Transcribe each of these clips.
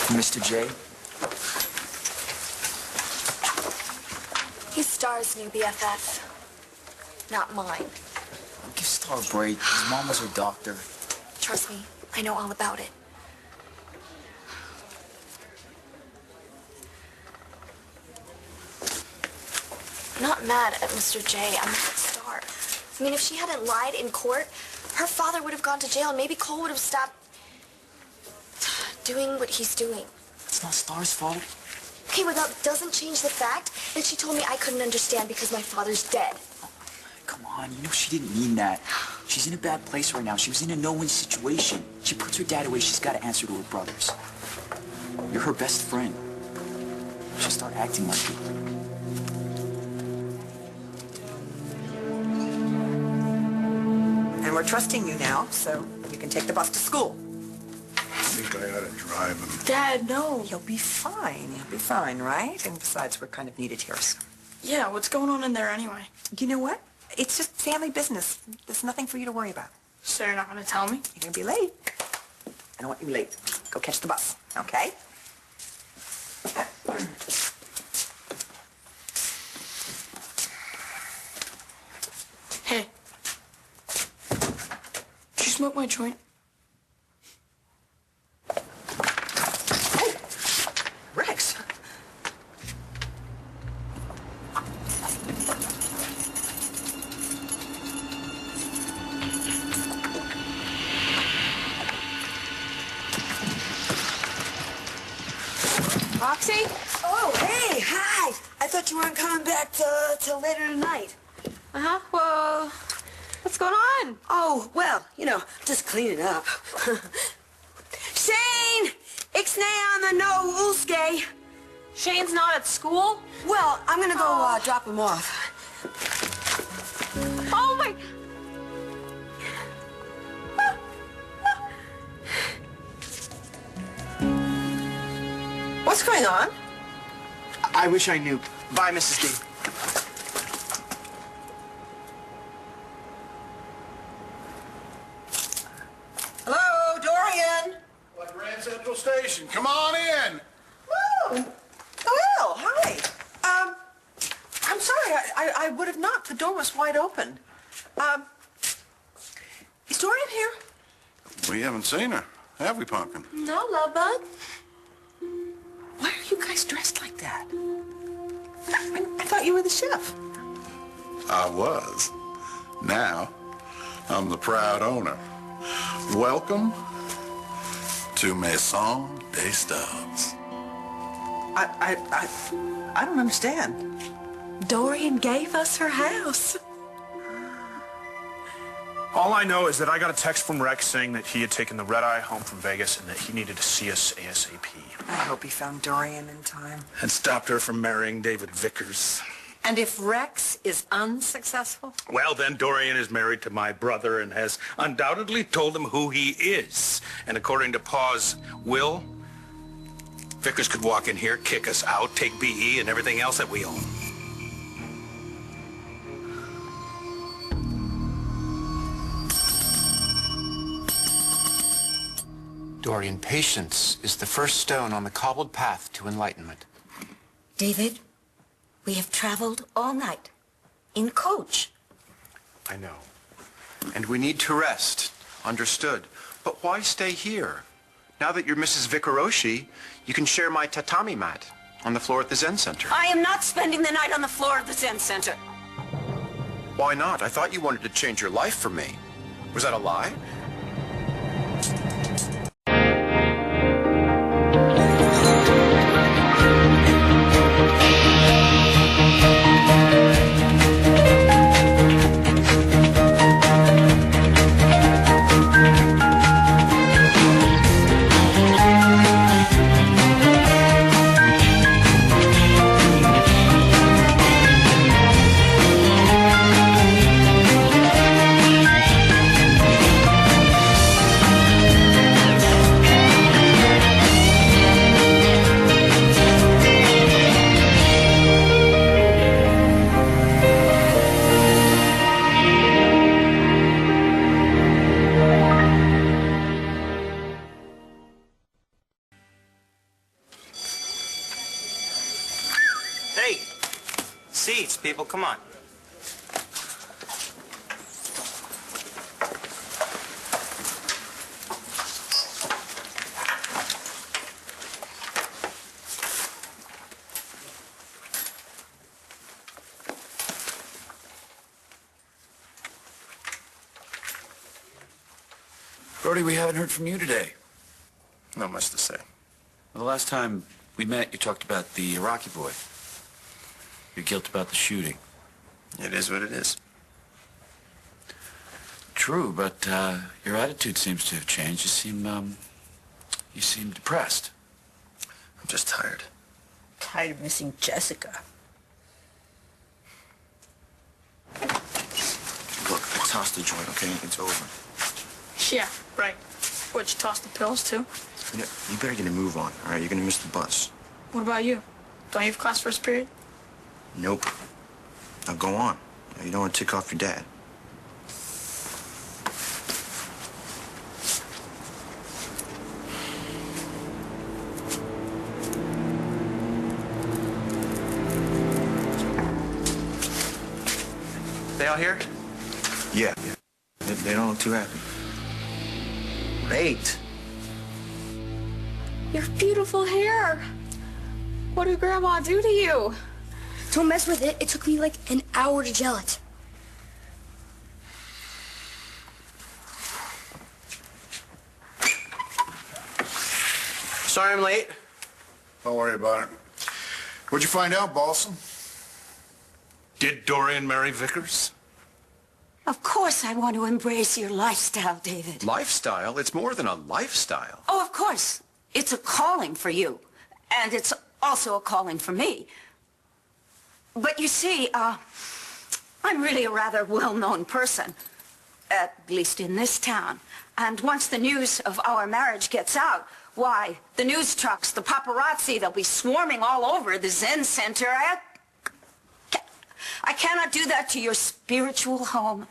Mr. J? He's Star's new BFF, not mine. Give Star a break. His mom was her doctor. Trust me, I know all about it. I'm not mad at Mr. J. I'm mad at Star. I mean, if she hadn't lied in court, her father would have gone to jail, and maybe Cole would have stopped doing what he's doing. It's not Star's fault. Okay, well, that doesn't change the fact that she told me I couldn't understand because my father's dead. Come on, you know she didn't mean that. She's in a bad place right now. She was in a no-win situation. She puts her dad away. She's got to answer to her brothers. You're her best friend. She'll start acting like it. And we're trusting you now, so you can take the bus to school. I think I ought to drive him. Dad, no. You'll be fine. You'll be fine, right? And besides, we're kind of needed here, so. Yeah, what's going on in there anyway? You know what? It's just family business. There's nothing for you to worry about. So you're not going to tell me? You're going to be late. I don't want you late. Go catch the bus, okay? Hey. Did you smoke my joint? Oh, Rex. Roxy? Oh, hey, hi. I thought you weren't coming back till later tonight. Uh-huh. Well, what's going on? Oh, well, you know, just cleaning up. Shane! Ixnay on the no ulske. Shane's not at school? Well, I'm gonna go drop him off. Oh, my... What's going on? I wish I knew. Bye, Mrs. D. Hello, Dorian. Like Grand Central Station. Come on in. Oh, well, hi. I'm sorry. I would have knocked. The door was wide open. Is Dorian here? We haven't seen her, have we, Pumpkin? No, love bug. Why are you guys dressed like that? I thought you were the chef. I was. Now, I'm the proud owner. Welcome to Maison des Stubs. I don't understand. Dorian gave us her house. All I know is that I got a text from Rex saying that he had taken the red-eye home from Vegas and that he needed to see us ASAP. I hope he found Dorian in time. And stopped her from marrying David Vickers. And if Rex is unsuccessful? Well, then Dorian is married to my brother and has undoubtedly told him who he is. And according to Pa's will, Vickers could walk in here, kick us out, take BE and everything else that we own. Dorian, patience is the first stone on the cobbled path to enlightenment. David, we have traveled all night in coach. I know. And we need to rest. Understood. But why stay here? Now that you're Mrs. Vikaroshi, you can share my tatami mat on the floor at the Zen Center. I am not spending the night on the floor of the Zen Center. Why not? I thought you wanted to change your life for me. Was that a lie? Come on. Brody, we haven't heard from you today. Not much to say. Well, the last time we met, you talked about the Iraqi boy. Your guilt about the shooting. It is what it is. True, but your attitude seems to have changed. You seem depressed. I'm just tired. Tired of missing Jessica. Look, I tossed the joint, okay? It's over. Yeah, right. What, you toss the pills too? You better get a move on, all right? You're gonna miss the bus. What about you? Don't you have class first period? Nope. Now go on. You don't want to tick off your dad. They all here? Yeah. They don't look too happy. Great. Your beautiful hair. What did Grandma do to you? Don't mess with it. It took me like an hour to gel it. Sorry I'm late. Don't worry about it. What'd you find out, Balsam? Did Dorian marry Vickers? Of course I want to embrace your lifestyle, David. Lifestyle? It's more than a lifestyle. Oh, of course. It's a calling for you. And it's also a calling for me. But you see, I'm really a rather well-known person, at least in this town. And once the news of our marriage gets out, why, the news trucks, the paparazzi, they'll be swarming all over the Zen Center. I cannot do that to your spiritual home.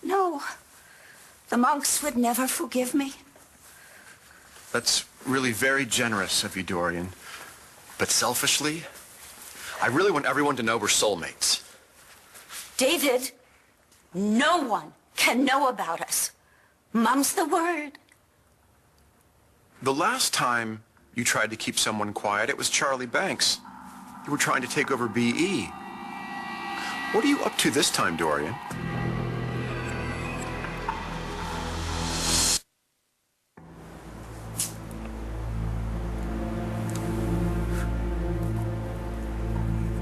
No, the monks would never forgive me. That's really very generous of you, Dorian. But selfishly, I really want everyone to know we're soulmates. David, no one can know about us. Mum's the word. The last time you tried to keep someone quiet, it was Charlie Banks. You were trying to take over BE. What are you up to this time, Dorian?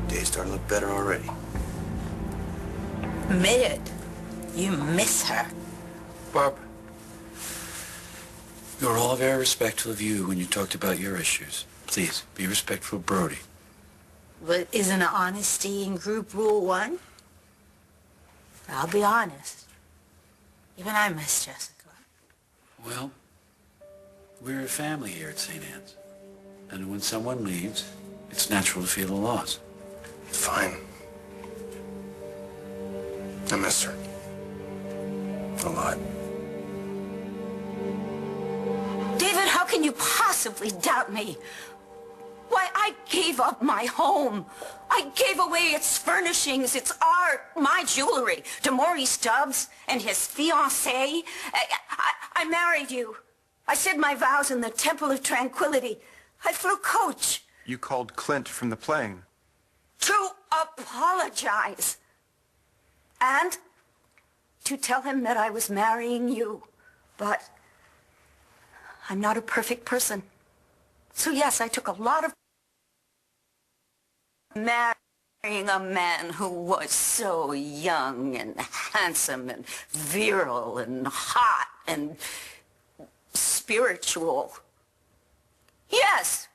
Days starting to look better already. Admit it. You miss her. Barbara, you were all very respectful of you when you talked about your issues. Please, be respectful of Brody. But isn't honesty in group rule 1? I'll be honest. Even I miss Jessica. Well, we're a family here at St. Anne's. And when someone leaves, it's natural to feel a loss. Fine. I miss her. A lot. David, how can you possibly doubt me? Why, I gave up my home. I gave away its furnishings, its art, my jewelry to Maurice Stubbs and his fiancée. I married you. I said my vows in the Temple of Tranquility. I flew coach. You called Clint from the plane. To apologize. And to tell him that I was marrying you. But I'm not a perfect person. So yes, I took a lot of marrying a man who was so young and handsome and virile and hot and spiritual. Yes,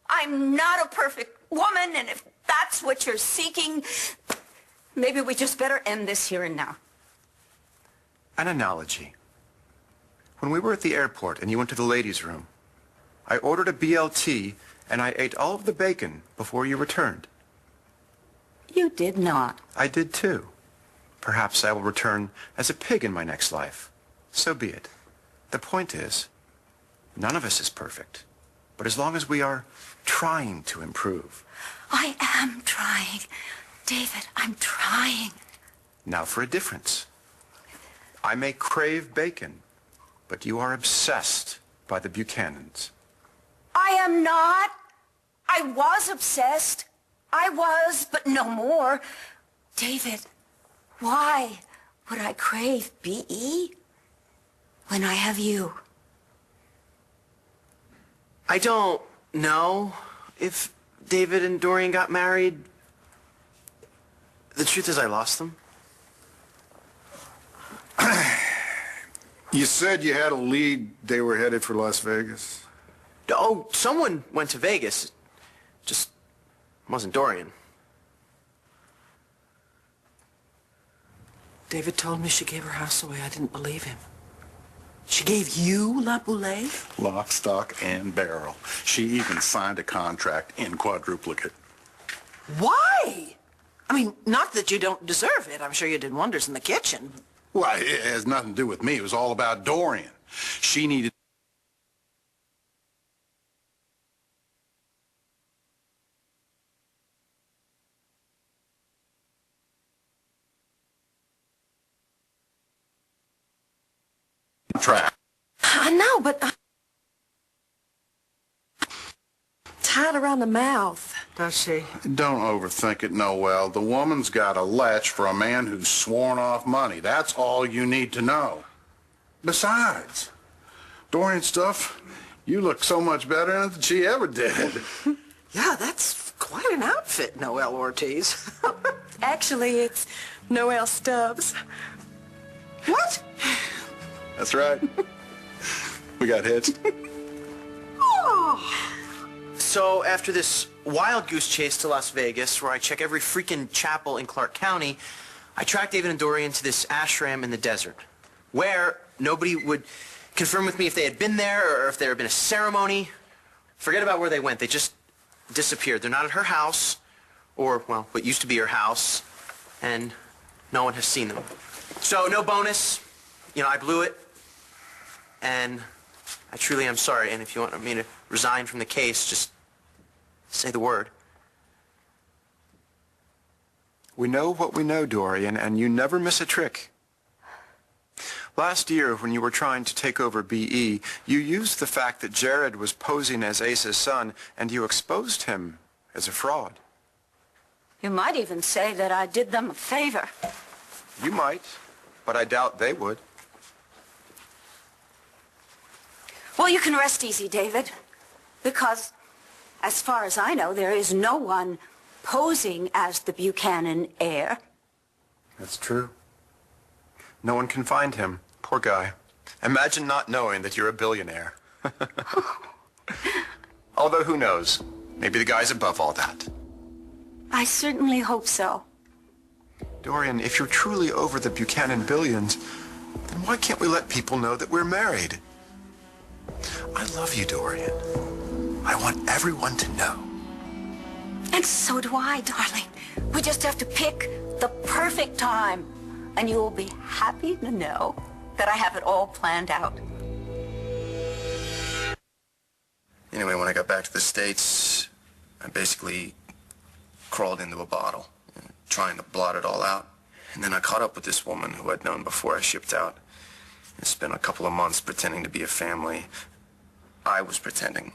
I'm not a perfect woman, and if that's what you're seeking, maybe we just better end this here and now. An analogy. When we were at the airport and you went to the ladies' room, I ordered a BLT and I ate all of the bacon before you returned. You did not. I did too. Perhaps I will return as a pig in my next life. So be it. The point is, none of us is perfect. But as long as we are trying to improve. I am trying. David, I'm trying. Now for a difference. I may crave bacon, but you are obsessed by the Buchanans. I am not. I was obsessed. I was, but no more. David, why would I crave B.E. when I have you? I don't know if David and Dorian got married. The truth is I lost them. You said you had a lead they were headed for Las Vegas. Oh, someone went to Vegas. Just wasn't Dorian. David told me she gave her house away. I didn't believe him. She gave you La Boulée? Lock, stock, and barrel. She even signed a contract in quadruplicate. Why? I mean, not that you don't deserve it. I'm sure you did wonders in the kitchen. Well, it has nothing to do with me. It was all about Dorian. She needed... Track. I know, but... Tied around the mouth, does she? Don't overthink it, Noel. The woman's got a lech for a man who's sworn off money. That's all you need to know. Besides, Dorian stuff, you look so much better in it than she ever did. Yeah, that's quite an outfit, Noel Ortiz. Actually, it's Noel Stubbs. What? That's right. We got hits. Oh. So after this wild goose chase to Las Vegas, where I check every freaking chapel in Clark County, I tracked David and Dorian to this ashram in the desert, where nobody would confirm with me if they had been there or if there had been a ceremony. Forget about where they went. They just disappeared. They're not at her house, or, well, what used to be her house, and no one has seen them. So no bonus. You know, I blew it, and I truly am sorry. And if you want me to resign from the case, just say the word. We know what we know, Dorian, and you never miss a trick. Last year, when you were trying to take over B.E., you used the fact that Jared was posing as Ace's son, and you exposed him as a fraud. You might even say that I did them a favor. You might, but I doubt they would. Well, you can rest easy, David, because as far as I know, there is no one posing as the Buchanan heir. That's true. No one can find him. Poor guy. Imagine not knowing that you're a billionaire. Although, who knows? Maybe the guy's above all that. I certainly hope so. Dorian, if you're truly over the Buchanan billions, then why can't we let people know that we're married? I love you, Dorian. I want everyone to know. And so do I, darling. We just have to pick the perfect time, and you will be happy to know that I have it all planned out. Anyway, when I got back to the States, I basically crawled into a bottle, trying to blot it all out. And then I caught up with this woman who I'd known before I shipped out. I spent a couple of months pretending to be a family. I was pretending.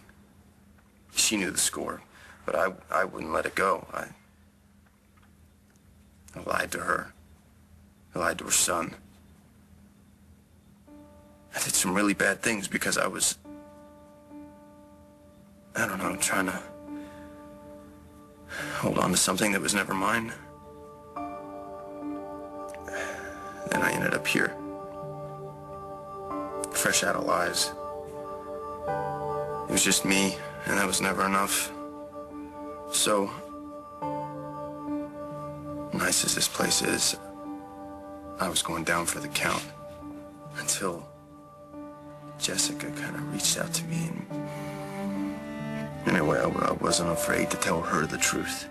She knew the score, but I wouldn't let it go. I lied to her. I lied to her son. I did some really bad things because I was, I don't know, trying to hold on to something that was never mine. Then I ended up here. Fresh out of lies. It was just me, and that was never enough. So, nice as this place is, I was going down for the count until Jessica kind of reached out to me. And anyway, I wasn't afraid to tell her the truth.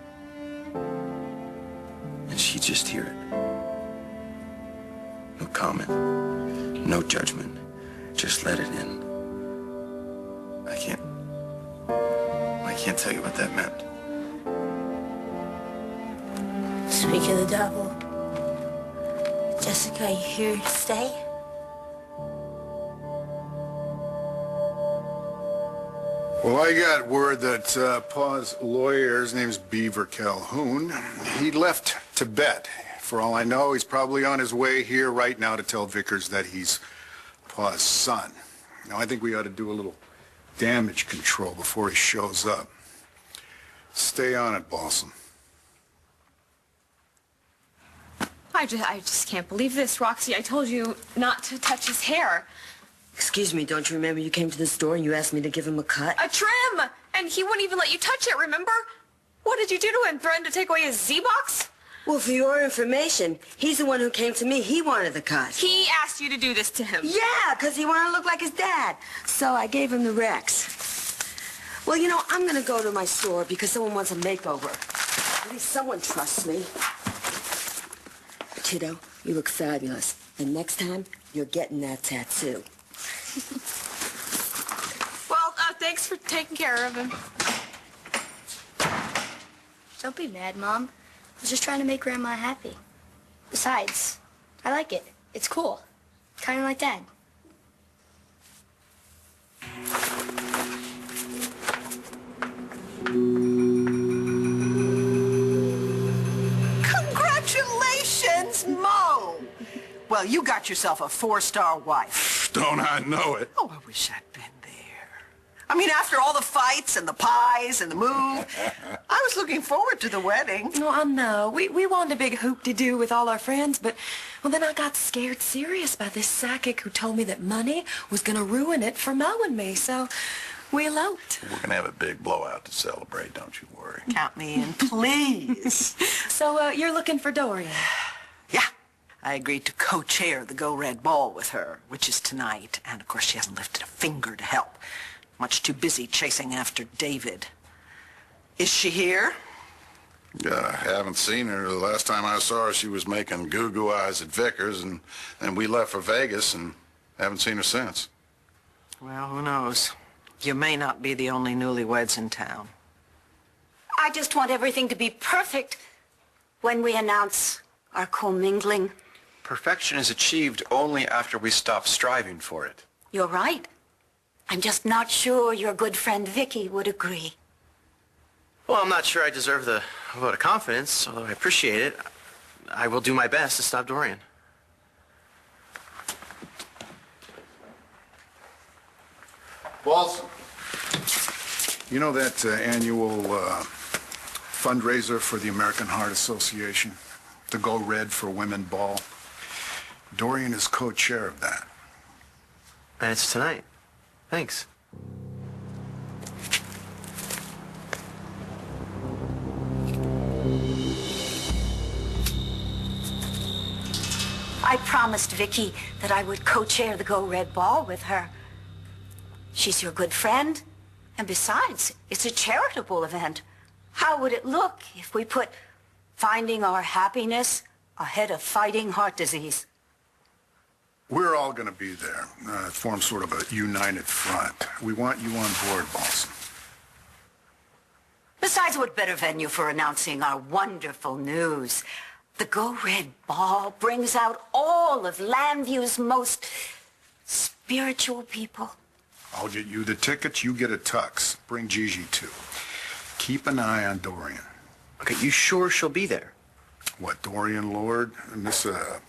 And she'd just hear it. No comment, no judgment. Just let it in. I can't tell you what that meant. Speak of the devil. Jessica, you here to stay? Well, I got word that Pa's lawyer, his name's Beaver Calhoun, he left Tibet. For all I know, he's probably on his way here right now to tell Vickers that he's Pa's son. Now, I think we ought to do a little damage control before he shows up. Stay on it, Balsam. I just can't believe this, Roxy. I told you not to touch his hair. Excuse me, don't you remember you came to the store and you asked me to give him a cut? A trim! And he wouldn't even let you touch it, remember? What did you do to him? Threaten to take away his Z-Box? Well, for your information, he's the one who came to me. He wanted the cut. He asked you to do this to him. Yeah, because he wanted to look like his dad. So I gave him the Rex. Well, you know, I'm going to go to my store because someone wants a makeover. At least someone trusts me. Tito, you look fabulous. And next time, you're getting that tattoo. Well, thanks for taking care of him. Don't be mad, Mom. I was just trying to make Grandma happy. Besides, I like it. It's cool. Kind of like Dad. Congratulations, Mo! Well, you got yourself a 4-star wife. Don't I know it? Oh, I wish I'd been there. I mean, after all the fights and the pies and the move, I was looking forward to the wedding. No, I know. We wanted a big hoop-de-doo with all our friends, but, well, then I got scared serious by this psychic who told me that money was going to ruin it for Mo and me, so we eloped. We're going to have a big blowout to celebrate, don't you worry. Count me in, please. So, you're looking for Dorian? Yeah. I agreed to co-chair the Go Red Ball with her, which is tonight. And, of course, she hasn't lifted a finger to help. Much too busy chasing after David. Is she here? I haven't seen her. The last time I saw her, she was making goo-goo eyes at Vickers, and we left for Vegas and haven't seen her since. Well, who knows? You may not be the only newlyweds in town. I just want everything to be perfect when we announce our commingling. Perfection is achieved only after we stop striving for it. You're right. I'm just not sure your good friend Vicky would agree. Well, I'm not sure I deserve the vote of confidence, although I appreciate it. I will do my best to stop Dorian. Balsam. You know that annual fundraiser for the American Heart Association? The Go Red for Women Ball? Dorian is co-chair of that. And it's tonight. Thanks. I promised Vicky that I would co-chair the Go Red Ball with her. She's your good friend, and besides, it's a charitable event. How would it look if we put finding our happiness ahead of fighting heart disease? We're all going to be there. Form sort of a united front. We want you on board, Balsam. Besides, what better venue for announcing our wonderful news? The Go Red Ball brings out all of Landview's most spiritual people. I'll get you the tickets, you get a tux. Bring Gigi, too. Keep an eye on Dorian. Okay, you sure she'll be there? What, Dorian Lord? And this, a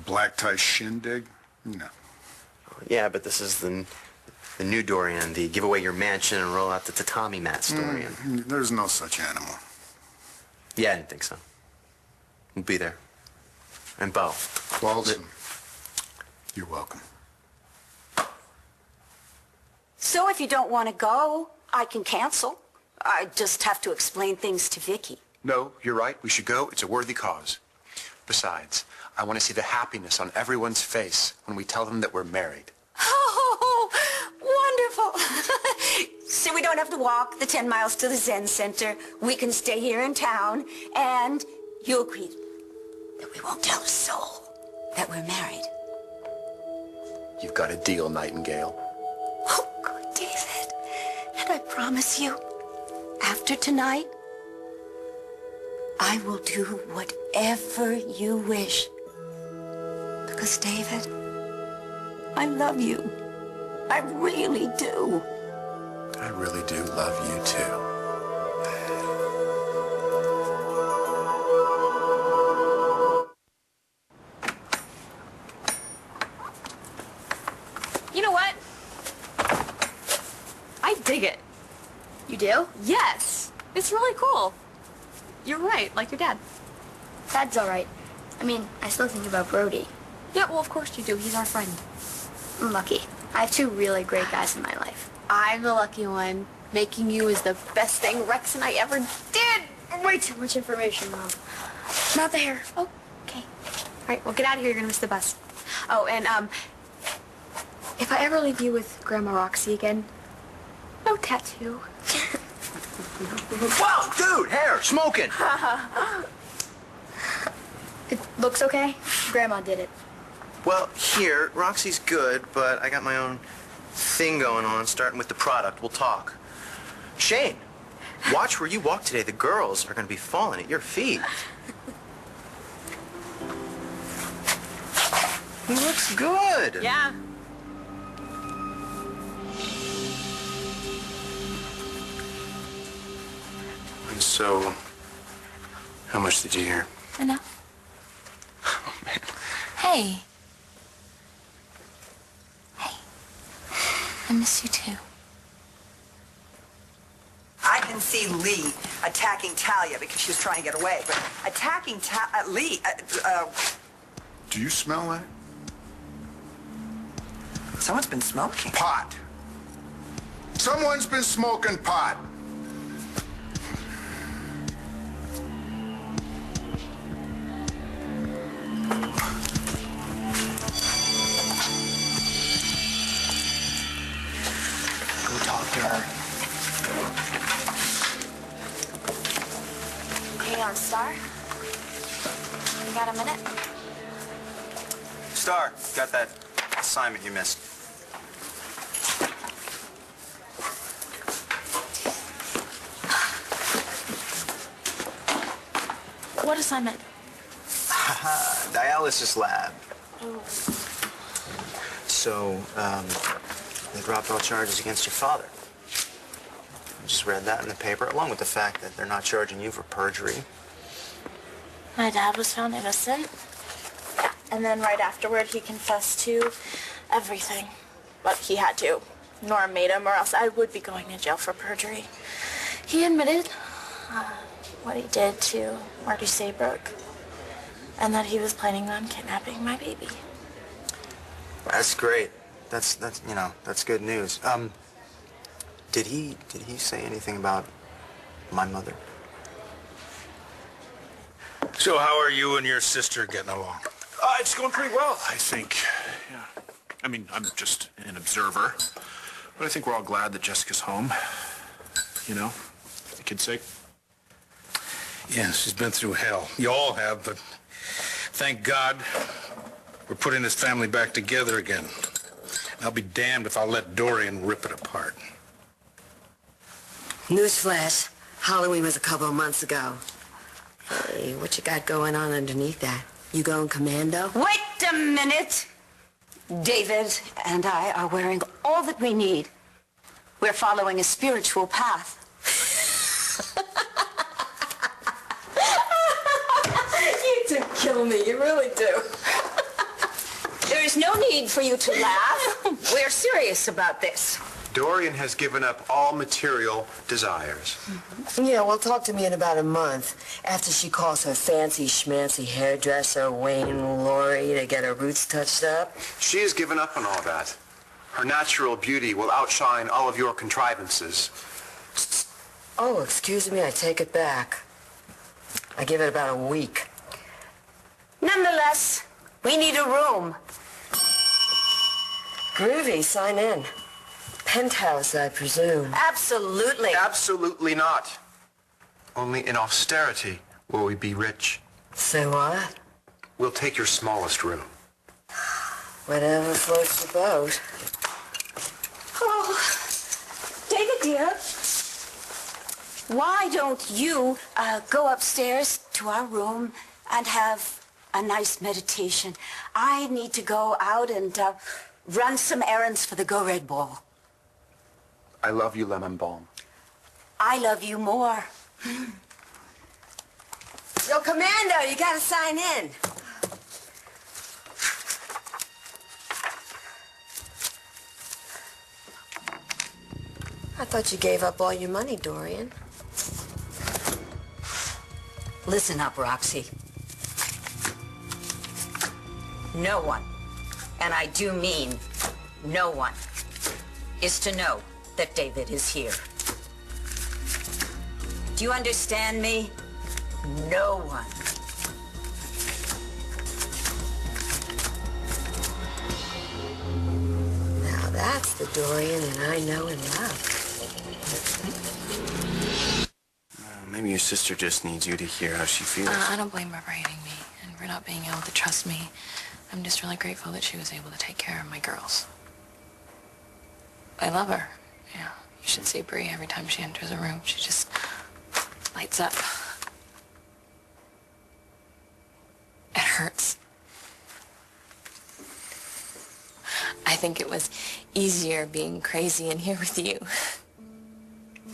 black tie shindig? No. Yeah, but this is the new Dorian, the give away your mansion and roll out the tatami mats Dorian. There's no such animal. Yeah, I didn't think so. We'll be there. And Bo. Balsam. You're welcome. So if you don't want to go, I can cancel. I just have to explain things to Vicky. No, you're right. We should go. It's a worthy cause. Besides, I want to see the happiness on everyone's face when we tell them that we're married. Oh, wonderful. So we don't have to walk the 10 miles to the Zen Center. We can stay here in town, and you agreed that we won't tell a soul that we're married. You've got a deal, Nightingale. Oh, good, David. And I promise you, after tonight, I will do whatever you wish. Because, David, I love you. I really do. I really do love you, too. You know what? I dig it. You do? Yes. It's really cool. You're right, like your dad. Dad's all right. I mean, I still think about Brody. Yeah, well, of course you do. He's our friend. I'm lucky. I have two really great guys in my life. I'm the lucky one. Making you is the best thing Rex and I ever did. Way too much information, Mom. Not there. Oh, okay. All right, well, get out of here. You're going to miss the bus. Oh, and, if I ever leave you with Grandma Roxy again, no tattoo. Wow, dude, hair, smoking. It looks okay. Grandma did it. Well, here, Roxy's good, but I got my own thing going on, starting with the product. We'll talk. Shane, watch where you walk today. The girls are going to be falling at your feet. He looks good. Yeah. And so, how much did you hear? Enough. Oh, man. Hey. Hey. I miss you too. I can see Lee attacking Talia because she was trying to get away, but attacking Lee, Do you smell that? someone's been smoking. Pot. Someone's been smoking pot. Go talk to her. Hang on, Star. You got a minute? Star, got that assignment you missed. What assignment? Dialysis lab. So, they dropped all charges against your father. I just read that in the paper, along with the fact that they're not charging you for perjury. My dad was found innocent. And then right afterward, he confessed to everything. But he had to. Norm made him, or else I would be going to jail for perjury. He admitted what he did to Marty Saybrook, and that he was planning on kidnapping my baby. That's great. That's good news. Did he say anything about my mother? So how are you and your sister getting along? It's going pretty well, I think. Yeah. I mean, I'm just an observer. But I think we're all glad that Jessica's home. You know, for the kid's sake. Yeah, she's been through hell. You all have, but thank God we're putting this family back together again. I'll be damned if I'll let Dorian rip it apart. Newsflash. Halloween was a couple of months ago. Hey, what you got going on underneath that? You going commando? Wait a minute! David and I are wearing all that we need. We're following a spiritual path. You do kill me. You really do. There is no need for you to laugh. We're serious about this. Dorian has given up all material desires. Yeah, well, talk to me in about a month after she calls her fancy schmancy hairdresser Wayne Laurie to get her roots touched up. She has given up on all that. Her natural beauty will outshine all of your contrivances. Oh, excuse me, I take it back. I give it about a week. Nonetheless, we need a room. Groovy, sign in. Penthouse, I presume. Absolutely. Absolutely not. Only in austerity will we be rich. Say what? We'll take your smallest room. Whatever floats your boat. Oh, David, dear. why don't you go upstairs to our room and have a nice meditation? I need to go out and run some errands for the Go Red Ball. I love you, Lemon Balm. I love you more. Yo, Commando, you gotta sign in. I thought you gave up all your money, Dorian. Listen up, Roxy. No one, and I do mean no one, is to know that David is here. Do you understand me? No one. Now that's the Dorian that I know and love. Maybe your sister just needs you to hear how she feels. I don't blame her for hating me and for not being able to trust me. I'm just really grateful that she was able to take care of my girls. I love her. Yeah, you should see Bree every time she enters a room. She just lights up. It hurts. I think it was easier being crazy in here with you.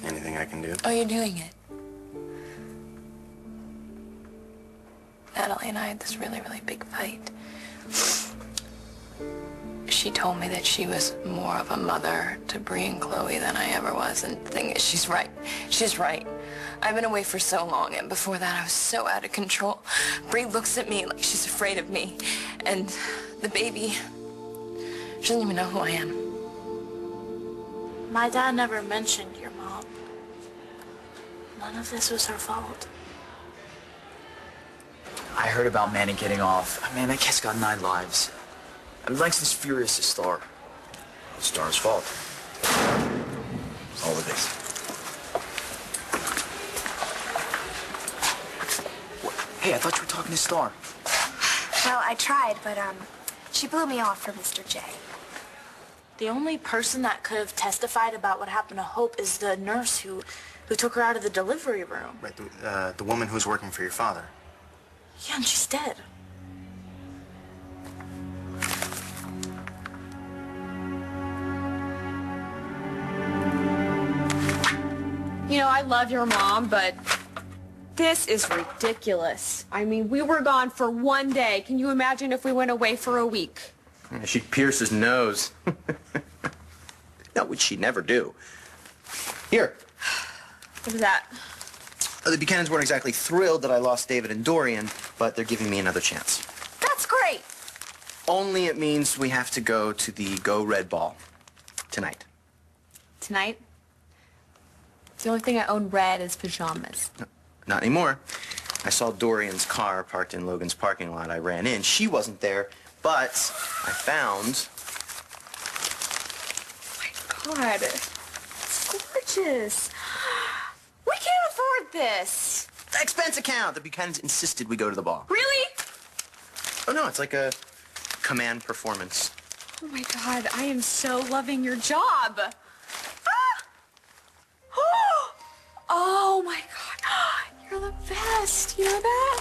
Anything I can do? Oh, you're doing it. Natalie and I had this really, really big fight. She told me that she was more of a mother to Bree and Chloe than I ever was, and the thing is, she's right. She's right. I've been away for so long, and before that I was so out of control. Bree looks at me like she's afraid of me, and the baby, she doesn't even know who I am. My dad never mentioned your mom. None of this was her fault. I heard about Manny getting off. Man, that kid's got 9 lives. I mean, Langston's furious at Star. It's Star's fault. All of it. Hey, I thought you were talking to Star. Well, I tried, but, she blew me off for Mr. J. The only person that could have testified about what happened to Hope is the nurse who took her out of the delivery room. Right, the woman who's working for your father. Yeah, and she's dead. You know, I love your mom, but this is ridiculous. I mean, we were gone for 1 day. Can you imagine if we went away for a week? Yeah, she'd pierce his nose. That would she never do. Here. What was that? The Buchanans weren't exactly thrilled that I lost David and Dorian, but they're giving me another chance. That's great. Only it means we have to go to the Go Red Ball tonight. Tonight? The only thing I own red is pajamas. No, not anymore. I saw Dorian's car parked in Logan's parking lot. I ran in. She wasn't there, but I found... Oh my God. It's gorgeous. We can't afford this. Expense account. The Buchanans insisted we go to the ball. Really? Oh, no, it's like a command performance. Oh my God, I am so loving your job. Ah! Oh my God, you're the best. You know that?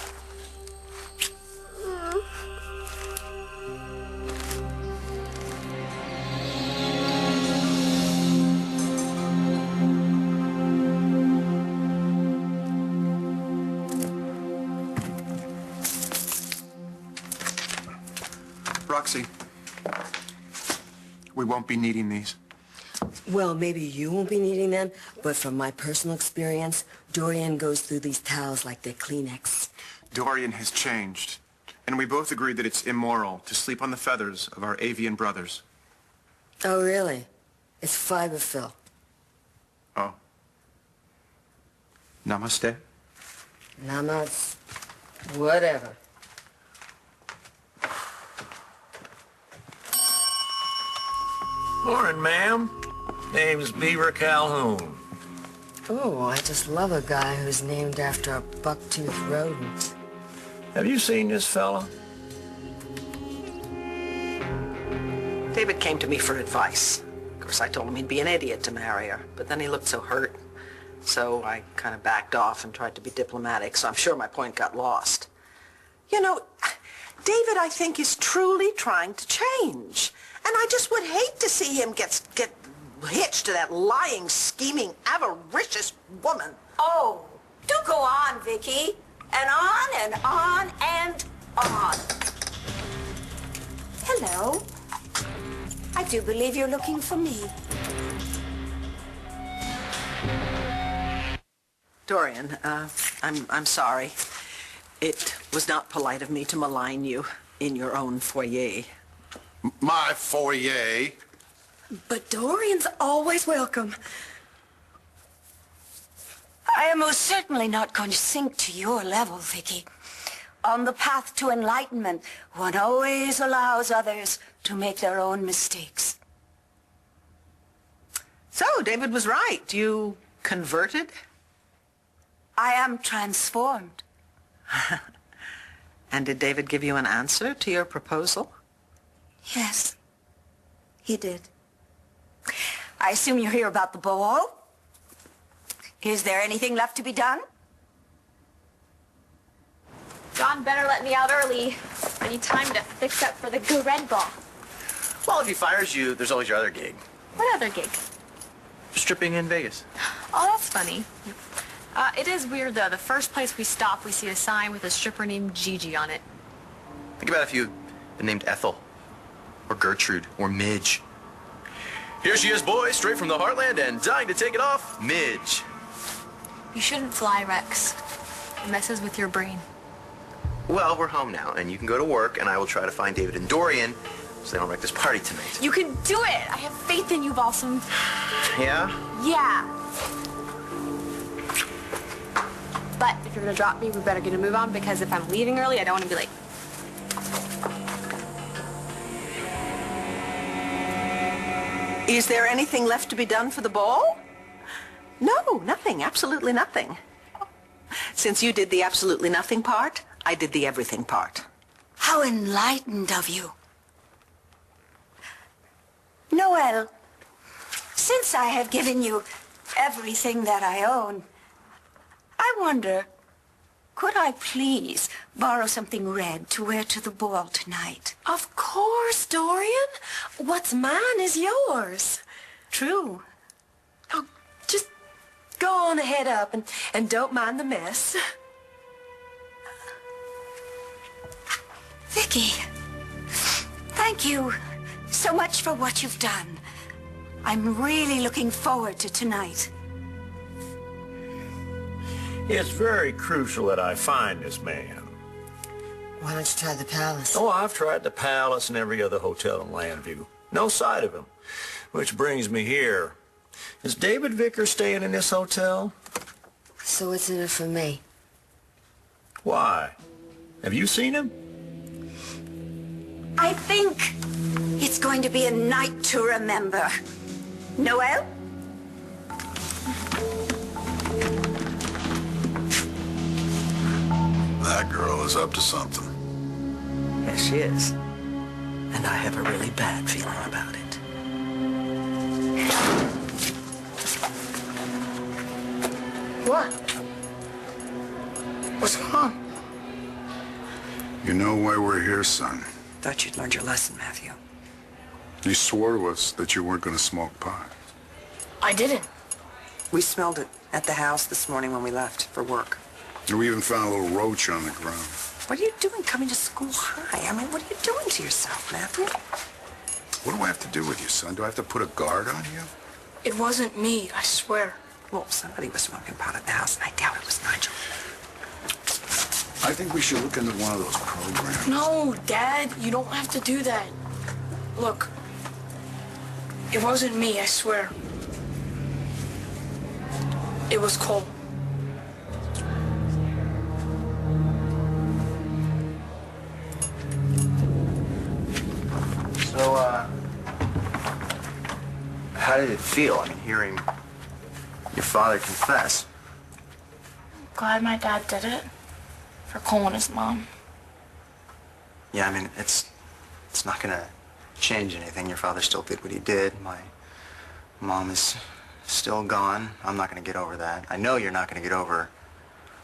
Roxy, we won't be needing these. Well, maybe you won't be needing them, but from my personal experience, Dorian goes through these towels like they're Kleenex. Dorian has changed, and we both agree that it's immoral to sleep on the feathers of our avian brothers. Oh, really? It's fiber fill. Oh. Namaste. Namas. Whatever. Morning, ma'am. Name's Beaver Calhoun. Oh, I just love a guy who's named after a buck-toothed rodent. Have you seen this fella? David came to me for advice. Of course, I told him he'd be an idiot to marry her, but then he looked so hurt. so I kind of backed off and tried to be diplomatic, so I'm sure my point got lost. You know, David, I think, is truly trying to change. And I just would hate to see him get hitched to that lying, scheming, avaricious woman. Oh, do go on, Vicky. And on and on and on. Hello. I do believe you're looking for me. Dorian, I'm sorry. It was not polite of me to malign you in your own foyer. My foyer? But Dorian's always welcome. I am most certainly not going to sink to your level, Vicky. On the path to enlightenment, one always allows others to make their own mistakes. So, David was right. You converted? I am transformed. And did David give you an answer to your proposal? Yes, he did. I assume you're here about the ball? Is there anything left to be done? John better let me out early. I need time to fix up for the Go Red Ball. Well, if he fires you, there's always your other gig. What other gig? Stripping in Vegas. Oh, that's funny. It is weird, though. The first place we stop, we see a sign with a stripper named Gigi on it. Think about if you'd been named Ethel, or Gertrude, or Midge. Here she is, boys, straight from the heartland and dying to take it off, Midge. You shouldn't fly, Rex. It messes with your brain. Well, we're home now, and you can go to work, and I will try to find David and Dorian so they don't wreck this party tonight. You can do it! I have faith in you, Balsam. Yeah? Yeah. But if you're gonna drop me, we better get a move on, because if I'm leaving early, I don't want to be late. Is there anything left to be done for the ball? No, nothing. Absolutely nothing. Since you did the absolutely nothing part, I did the everything part. How enlightened of you. Noel, since I have given you everything that I own, I wonder, could I please borrow something red to wear to the ball tonight? Of course, Dorian. What's mine is yours. True. Oh, just go on ahead up and don't mind the mess. Vicky, thank you so much for what you've done. I'm really looking forward to tonight. It's very crucial that I find this man. Why don't you try the Palace? Oh, I've tried the Palace and every other hotel in Landview. No sight of him. Which brings me here. Is David Vickers staying in this hotel? So what's in it for me? Why? Have you seen him? I think it's going to be a night to remember. Noel? That girl is up to something. Yes, she is. And I have a really bad feeling about it. What? What's going on? You know why we're here, son. Thought you'd learned your lesson, Matthew. You swore to us that you weren't going to smoke pot. I didn't. We smelled it at the house this morning when we left for work. And we even found a little roach on the ground. What are you doing coming to school high? I mean, what are you doing to yourself, Matthew? What do I have to do with you, son? Do I have to put a guard on you? It wasn't me, I swear. Well, somebody was smoking pot at the house, and I doubt it was Nigel. I think we should look into one of those programs. No, Dad, you don't have to do that. Look, it wasn't me, I swear. It was Cole. So, how did it feel? I mean, hearing your father confess. Glad my dad did it. For Cole and his mom. Yeah, I mean, it's not gonna change anything. Your father still did what he did. My mom is still gone. I'm not going to get over that. I know you're not going to get over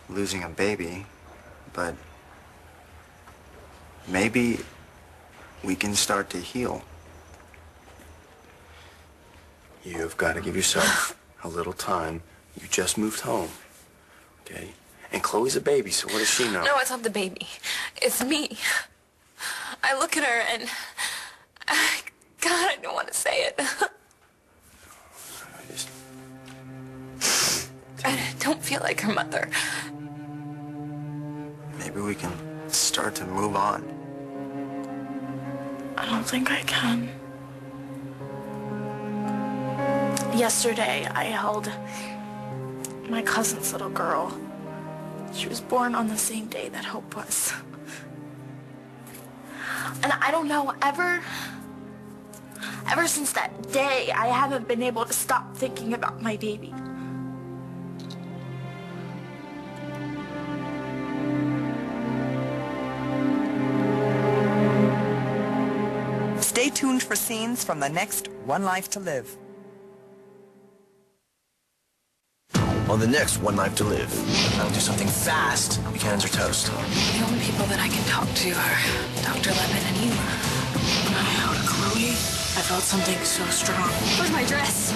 losing a baby, but maybe we can start to heal. You've got to give yourself a little time. You just moved home, okay? And Chloe's a baby, so what does she know? No, it's not the baby. It's me. I look at her and... God, I don't want to say it. I don't feel like her mother. Maybe we can start to move on. I don't think I can. Yesterday, I held my cousin's little girl. She was born on the same day that Hope was. And I don't know, ever since that day, I haven't been able to stop thinking about my baby. Stay tuned for scenes from the next One Life to Live. On the next One Life to Live, I'll do something fast. Weekends are toast. The only people that I can talk to are Dr. Lemon and you. When I held Chloe, I felt something so strong. Where's my dress?